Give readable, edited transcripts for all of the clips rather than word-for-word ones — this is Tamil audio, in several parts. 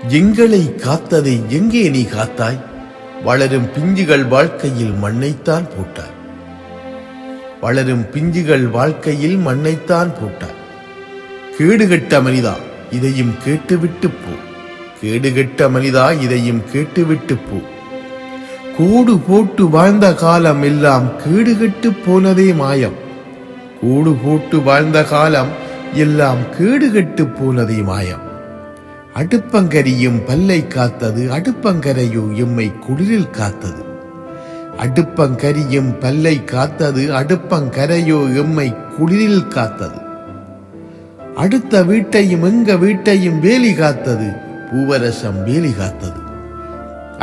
எங்களை காத்ததை எங்கே நீ காத்தாய்? வளரும் பிஞ்சுகள் வாழ்க்கையில் மண்ணைத்தான் போட்டாய். வளரும் பிஞ்சுகள் வாழ்க்கையில் மண்ணைத்தான் போட்டாய். கேடுகட்ட மனிதா இதையும் கேட்டுவிட்டு போ. கேடுகட்ட மனிதா இதையும் கேட்டுவிட்டு போ. கூடு போட்டு வாழ்ந்த காலம் எல்லாம் கேடுகட்டு போனதே மாயம். கூடு போட்டு வாழ்ந்த காலம் எல்லாம் கேடுகட்டு போனதே மாயம். அடுப்பங்கரியும் பல்லை காத்தது, அடுப்பங்கரையோ எம்மை குளிரில் காத்தது. அடுப்பங்கரியும் பல்லை காத்தது, அடுப்பங்கரையோ எம்மை குளிரில் காத்தது. அடுத்த வீட்டையும் எங்க வீட்டையும் வேலி காத்தது, பூவரசம் வேலி காத்தது.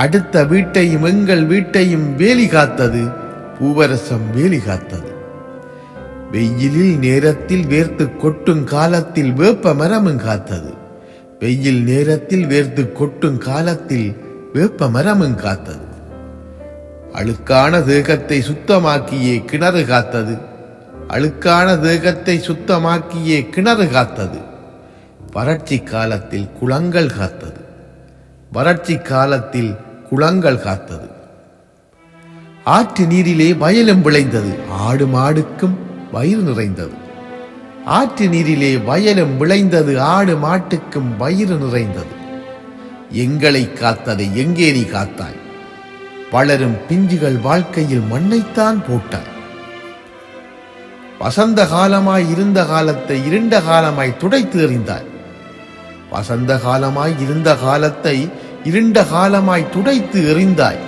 அடுத்த வீட்டையும் எங்கள் வீட்டையும் வேலி காத்தது, பூவரசம் வேலி காத்தது. வெயிலில் நேரத்தில் வேர்த்து கொட்டும் காலத்தில் வேப்ப மரமும் காத்தது. வெயில் நேரத்தில் வேர்த்து கொட்டும் காலத்தில் வேப்ப மரமும் காத்தது. அழுக்கான தேகத்தை சுத்தமாக்கியே கிணறு காத்தது. அழுக்கான தேகத்தை சுத்தமாக்கியே கிணறு காத்தது. வறட்சி காலத்தில் குளங்கள் காத்தது. வறட்சி காலத்தில் குளங்கள் காத்தது. ஆற்று நீரிலே வயலும் விளைந்தது, ஆடு மாடுக்கும் வயிறு நிறைந்தது. ஆற்று நீரிலே வயலும் விளைந்தது, ஆடு மாட்டுக்கும் வயிறு நிறைந்தது. எங்களை காத்ததை எங்கே நீ காத்தாய்? வளரும் பிஞ்சுகள் வாழ்க்கையில் மண்ணைத்தான் போட்டாய். வசந்த காலமாய் இருந்த காலத்தை இருண்ட காலமாய் துடைத்து எறிந்தாய். வசந்த காலமாய் இருந்த காலத்தை இருண்ட காலமாய் துடைத்து எறிந்தாய்.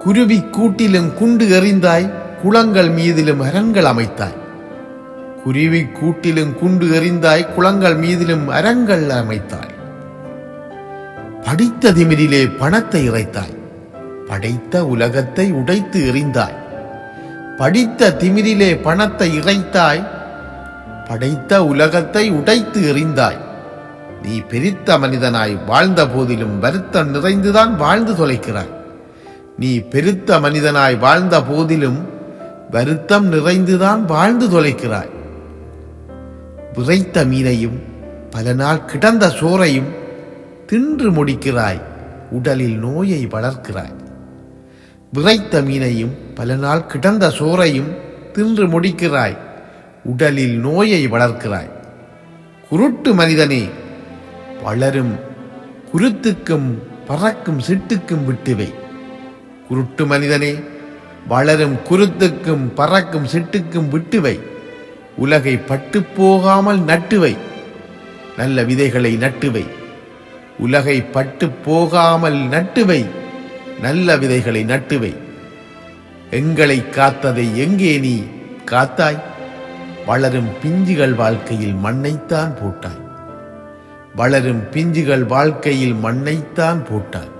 குருவி கூட்டிலும் குண்டு எறிந்தாய், குளங்கள் மீதிலும் அரண்கள் அமைத்தாய். குருவி கூட்டிலும் குண்டு எறிந்தாய், குளங்கள் மீதிலும் அரண்கள் அமைத்தாய். படித்த திமிரிலே பணத்தை இறைத்தாய், படைத்த உலகத்தை உடைத்து எறிந்தாய். படித்த திமிரிலே பணத்தை இறைத்தாய், படைத்த உலகத்தை உடைத்து எறிந்தாய். நீ பெரித்த மனிதனாய் வாழ்ந்த போதிலும் வருத்தம் நிறைந்துதான் வாழ்ந்து தொலைக்கிறாய். நீ பெருத்த மனிதனாய் வாழ்ந்த போதிலும் வருத்தம் நிறைந்துதான் வாழ்ந்து தொலைக்கிறாய். விரைத்த மீனையும் பல நாள் கிடந்த சோறையும் தின்று முடிக்கிறாய், உடலில் நோயை வளர்க்கிறாய். விரைத்த மீனையும் பல நாள் கிடந்த சோறையும் தின்று முடிக்கிறாய், உடலில் நோயை வளர்க்கிறாய். குருட்டு மனிதனே, வளரும் குருத்துக்கும் பறக்கும் சிட்டுக்கும் விட்டுவை. குருட்டு மனிதனே, வளரும் குருத்துக்கும் பறக்கும் சிட்டுக்கும் விட்டுவை. உலகை பட்டு போகாமல் நட்டுவை, நல்ல விதைகளை நட்டுவை. உலகை பட்டு போகாமல் நட்டுவை, நல்ல விதைகளை நட்டுவை. எங்களை காத்ததை எங்கே நீ காத்தாய்? வளரும் பிஞ்சுகள் வாழ்க்கையில் மண்ணைத்தான் போட்டாய். வளரும் பிஞ்சுகள் வாழ்க்கையில் மண்ணைத்தான் போட்டாய்.